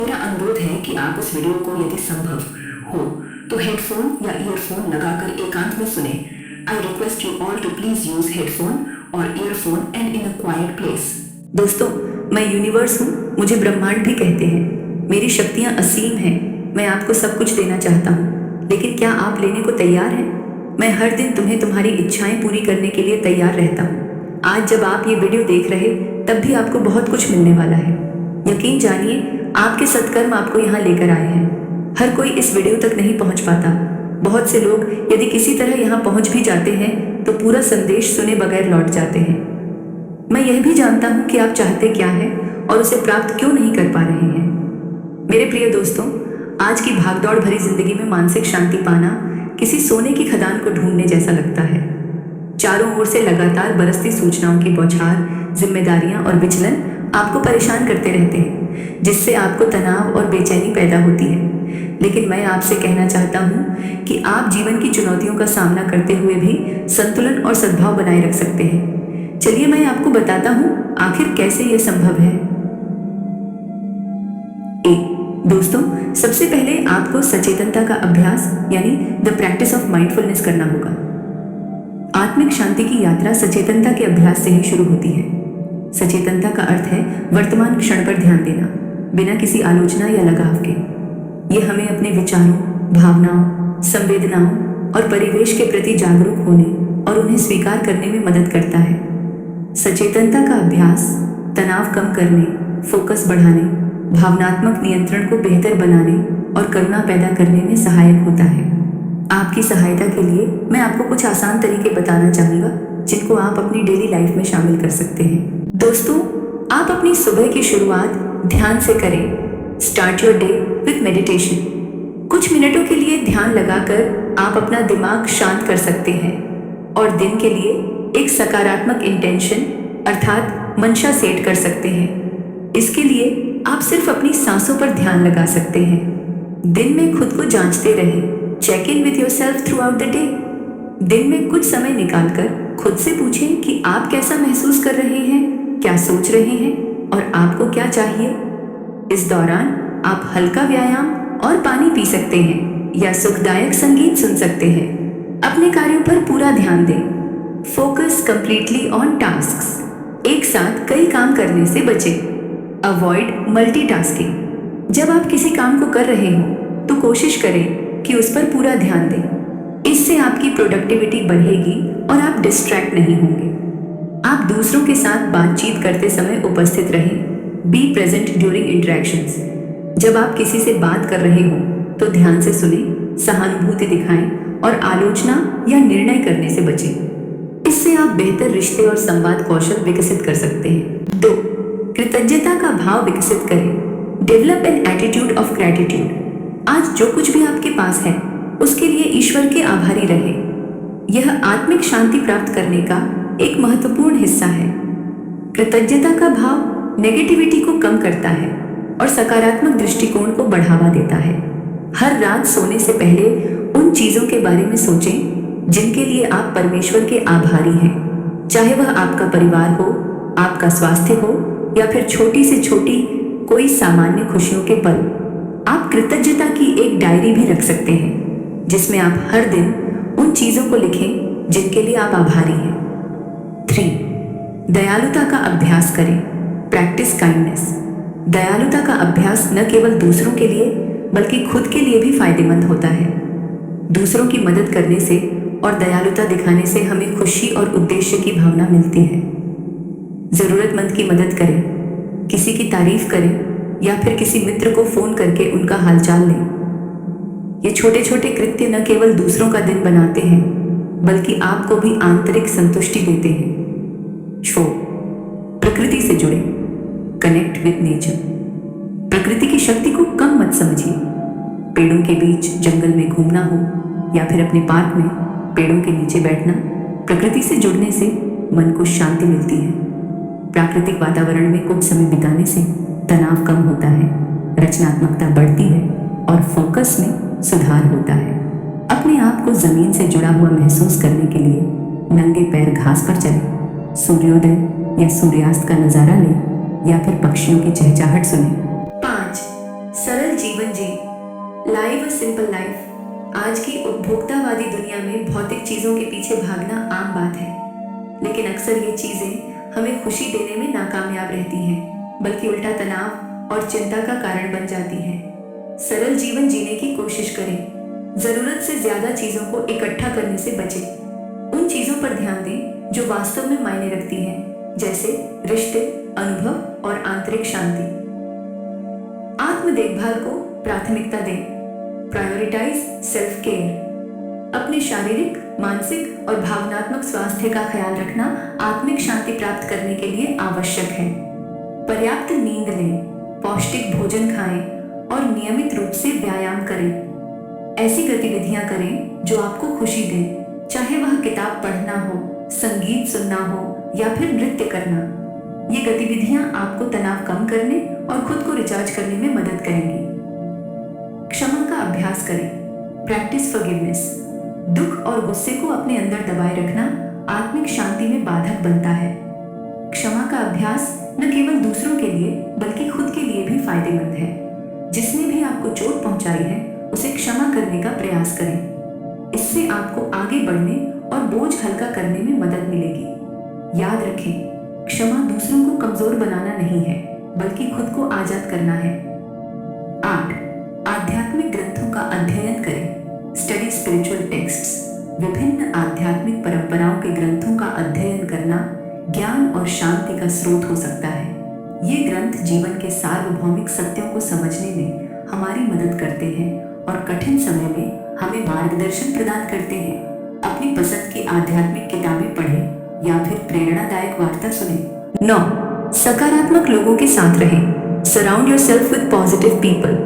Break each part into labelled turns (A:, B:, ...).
A: मेरा अनुरोध है कि आप इस वीडियो को यदि संभव हो तो हेडफोन या ईयरफोन लगाकर एकांत में सुने। I request you all to please use headphone और earphone and in a quiet place.
B: दोस्तों, मैं यूनिवर्स हूँ, मुझे ब्रह्मांड भी कहते हैं। मेरी शक्तियाँ असीम हैं। मैं आपको सब कुछ देना चाहता हूँ, लेकिन क्या आप लेने को तैयार हैं? मैं हर दिन तुम्हें तुम्हारी इच्छाएं पूरी करने के लिए तैयार रहता हूँ। आज जब आप ये वीडियो देख रहे तब भी आपको बहुत कुछ मिलने वाला है। यकीन जानिए, आपके सत्कर्म आपको यहाँ लेकर आए हैं। हर कोई इस वीडियो तक नहीं पहुँच पाता। बहुत से लोग यदि किसी तरह यहाँ पहुँच भी जाते हैं तो पूरा संदेश सुने बगैर लौट जाते हैं। मैं यह भी जानता हूँ कि आप चाहते क्या हैं और उसे प्राप्त क्यों नहीं कर पा रहे हैं। मेरे प्रिय दोस्तों, आज की भागदौड़ भरी जिंदगी में मानसिक शांति पाना किसी सोने की खदान को ढूंढने जैसा लगता है। चारों ओर से लगातार बरसती सूचनाओं की बौछार, जिम्मेदारियां और विचलन आपको परेशान करते रहते हैं, जिससे आपको तनाव और बेचैनी पैदा होती है। लेकिन मैं आपसे कहना चाहता हूँ कि आप जीवन की चुनौतियों का सामना करते हुए भी संतुलन और सद्भाव बनाए रख सकते हैं। चलिए मैं आपको बताता हूँ आखिर कैसे यह संभव है। दोस्तों, सबसे पहले आपको सचेतनता का अभ्यास यानी द प्रैक्टिस ऑफ माइंडफुलनेस करना होगा। आत्मिक शांति की यात्रा सचेतनता के अभ्यास से ही शुरू होती है। सचेतनता का अर्थ है वर्तमान क्षण पर ध्यान देना, बिना किसी आलोचना या लगाव के। ये हमें अपने विचारों, भावनाओं, संवेदनाओं और परिवेश के प्रति जागरूक होने और उन्हें स्वीकार करने में मदद करता है। सचेतनता का अभ्यास तनाव कम करने, फोकस बढ़ाने, भावनात्मक नियंत्रण को बेहतर बनाने और करुणा पैदा करने में सहायक होता है। आपकी सहायता के लिए मैं आपको कुछ आसान तरीके बताना चाहूँगा जिनको आप अपनी डेली लाइफ में शामिल कर सकते हैं। दोस्तों, आप अपनी सुबह की शुरुआत ध्यान से करें। Start your day with meditation. कुछ मिनटों के लिए ध्यान लगाकर आप अपना दिमाग शांत कर सकते हैं और दिन के लिए एक सकारात्मक इंटेंशन अर्थात मंशा सेट कर सकते हैं। इसके लिए आप सिर्फ अपनी सांसों पर ध्यान लगा सकते हैं। दिन में खुद को जांचते रहें। Check in with yourself throughout the day. दिन में कुछ समय निकालकर खुद से पूछें कि आप कैसा महसूस कर रहे हैं, क्या सोच रहे हैं और आपको क्या चाहिए। इस दौरान आप हल्का व्यायाम और पानी पी सकते हैं या सुखदायक संगीत सुन सकते हैं। अपने कार्यों पर पूरा ध्यान दें। Focus completely on tasks. एक साथ कई काम करने से बचें। Avoid multitasking. जब आप किसी काम को कर रहे हो तो कोशिश करें कि उस पर पूरा ध्यान दें। इससे आपकी प्रोडक्टिविटी बढ़ेगी और आप डिस्ट्रैक्ट नहीं होंगे। आप दूसरों के साथ बातचीत करते समय उपस्थित रहें। Be present during interactions. जब आप किसी से बात कर रहे हो तो ध्यान से सुने, सहानुभूति दिखाएं और आलोचना या निर्णय करने से बचें। इससे आप बेहतर रिश्ते और संवाद कौशल विकसित कर सकते हैं। 2. कृतज्ञता का भाव विकसित करें। Develop an attitude of gratitude. आज जो कुछ भी आपके पास है उसके लिए ईश्वर के आभारी रहें। यह आत्मिक शांति प्राप्त करने का एक महत्वपूर्ण हिस्सा है। कृतज्ञता का भाव नेगेटिविटी को कम करता है और सकारात्मक दृष्टिकोण को बढ़ावा देता है। हर रात सोने से पहले उन चीजों के बारे में सोचें जिनके लिए आप परमेश्वर के आभारी हैं, चाहे वह आपका परिवार हो, आपका स्वास्थ्य हो या फिर छोटी से छोटी कोई सामान्य खुशियों के पल। आप कृतज्ञता की एक डायरी भी रख सकते हैं जिसमें आप हर दिन उन चीजों को लिखें जिनके लिए आप आभारी हैं। 3. दयालुता का अभ्यास करें। Practice kindness. दयालुता का अभ्यास न केवल दूसरों के लिए बल्कि खुद के लिए भी फायदेमंद होता है। दूसरों की मदद करने से और दयालुता दिखाने से हमें खुशी और उद्देश्य की भावना मिलती है। जरूरतमंद की मदद करें, किसी की तारीफ करें या फिर किसी मित्र को फोन करके उनका हालचाल लें। ये छोटे छोटे कृत्य न केवल दूसरों का दिन बनाते हैं बल्कि आपको भी आंतरिक संतुष्टि देते हैं। 4. प्रकृति से जुड़े। Connect with nature. प्रकृति की शक्ति को कम मत समझिए। पेड़ों के बीच जंगल में घूमना हो या फिर अपने पार्क में पेड़ों के नीचे बैठना, प्रकृति से जुड़ने से मन को शांति मिलती है। प्राकृतिक वातावरण में कुछ समय बिताने से तनाव कम होता है, रचनात्मकता बढ़ती है और फोकस में सुधार होता है। अपने आप को जमीन से जुड़ा हुआ महसूस करने के लिए नंगे पैर घास पर चलें, सूर्योदय या सूर्यास्त का नजारा लें या फिर पक्षियों की चहचहाहट सुनें। 5. सरल जीवन जी, लाइव अ सिंपल लाइफ। आज की उपभोक्तावादी दुनिया में भौतिक चीजों के पीछे भागना आम बात है, लेकिन अक्सर ये चीजें हमें खुशी देने में नाकामयाब रहती हैं, बल्कि उल्टा तनाव और चिंता का कारण बन जाती हैं। सरल जीवन जीने की कोशिश करें। जरूरत से ज्यादा चीजों को इकट्ठा करने से बचें। उन चीजों पर ध्यान दें जो वास्तव में मायने रखती हैं, जैसे रिश्ते, अनुभव और आंतरिक शांति। आत्म देखभाल को प्राथमिकता दें। Prioritise self care. अपने शारीरिक, मानसिक और भावनात्मक स्वास्थ्य का ख्याल रखना आत्मिक शांति प्राप्त करने के लिए आवश्यक है। पर्याप्त नींद लें, पौष्टिक भोजन खाएं और नियमित रूप से व्यायाम करें। ऐसी गतिविधियां करें जो आपको खुशी दें, चाहे वह किताब पढ़ना हो, संगीत सुनना हो या फिर नृत्य करना। ये गतिविधियां आपको तनाव कम करने और खुद को रिचार्ज करने में मदद करेंगी। क्षमा का अभ्यास करें। Practice forgiveness. दुख और गुस्से को अपने अंदर दबाए रखना आत्मिक शांति में बाधक बनता है। क्षमा का अभ्यास न केवल दूसरों के लिए बल्कि खुद के लिए भी फायदेमंद है। जिसने भी आपको चोट पहुंचाई है उसे क्षमा करने का प्रयास करें। इससे आपको आगे बढ़ने और बोझ हल्का करने में मदद मिलेगी। याद रखें, क्षमा दूसरों को कमजोर बनाना नहीं है, बल्कि खुद को आजाद करना है। 8. आध्यात्मिक ग्रंथों का अध्ययन करें। Study spiritual texts. विभिन्न आध्यात्मिक परंपराओं के ग्रंथों का अध्ययन करना ज्ञान और शांति का स्रोत हो सकता है। ये ग्रंथ जीवन के सार्वभौमिक सत्यों को समझने में हमारी मदद करते हैं और कठिन समय में हमें मार्गदर्शन प्रदान करते हैं। अपनी पसंद की आध्यात्मिक किताबें पढ़ें या फिर प्रेरणादायक वार्ता सुनें। 9. सकारात्मक लोगों के साथ रहें। Surround yourself with positive people.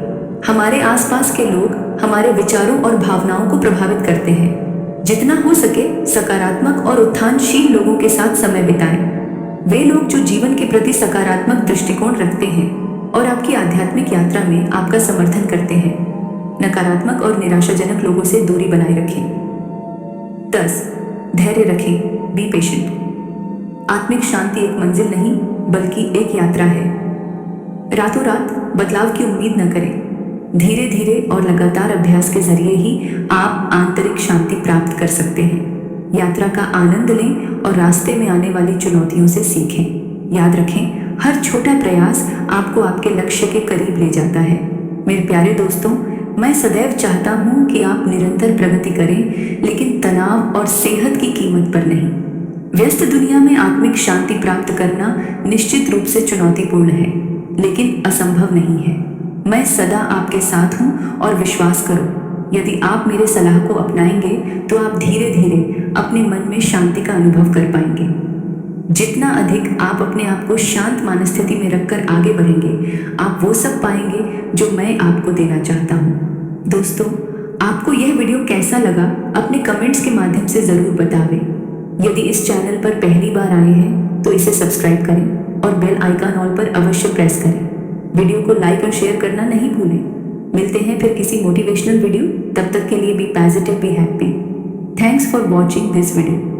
B: हमारे आसपास के लोग हमारे विचारों और भावनाओं को प्रभावित करते हैं। जितना हो सके सकारात्मक और उत्थानशील लोगों के साथ समय बिताएं। वे लोग जो जीवन के प्रति सकारात्मक दृष्टिकोण रखते हैं और आपकी आध्यात्मिक यात्रा में आपका समर्थन करते हैं। नकारात्मक और निराशाजनक लोगों से दूरी बनाए रखें। 10. धैर्य रखें। Be patient. आत्मिक शांति एक मंजिल नहीं बल्कि एक यात्रा है। रातों रात बदलाव की उम्मीद न करें। धीरे धीरे और लगातार अभ्यास के जरिए ही आप आंतरिक शांति प्राप्त कर सकते हैं। यात्रा का आनंद लें और रास्ते में आने वाली चुनौतियों से सीखें। याद रखें, हर छोटा प्रयास आपको आपके लक्ष्य के करीब ले जाता है। मेरे प्यारे दोस्तों, मैं सदैव चाहता हूँ कि आप निरंतर प्रगति करें, लेकिन तनाव और सेहत की कीमत पर नहीं। व्यस्त दुनिया में आत्मिक शांति प्राप्त करना निश्चित रूप से चुनौतीपूर्ण है, लेकिन असंभव नहीं है। मैं सदा आपके साथ हूँ और विश्वास करो, यदि आप मेरे सलाह को अपनाएंगे तो आप धीरे धीरे अपने मन में शांति का अनुभव कर पाएंगे। जितना अधिक आप अपने आप को शांत मनस्थिति में रखकर आगे बढ़ेंगे, आप वो सब पाएंगे जो मैं आपको देना चाहता हूँ। दोस्तों, आपको यह वीडियो कैसा लगा अपने कमेंट्स के माध्यम से ज़रूर बतावें। यदि इस चैनल पर पहली बार आए हैं तो इसे सब्सक्राइब करें और बेल आइकन ऑल पर अवश्य प्रेस करें। वीडियो को लाइक और शेयर करना नहीं भूलें। मिलते हैं फिर किसी मोटिवेशनल वीडियो। तब तक के लिए be positive, be happy. Thanks for watching this video.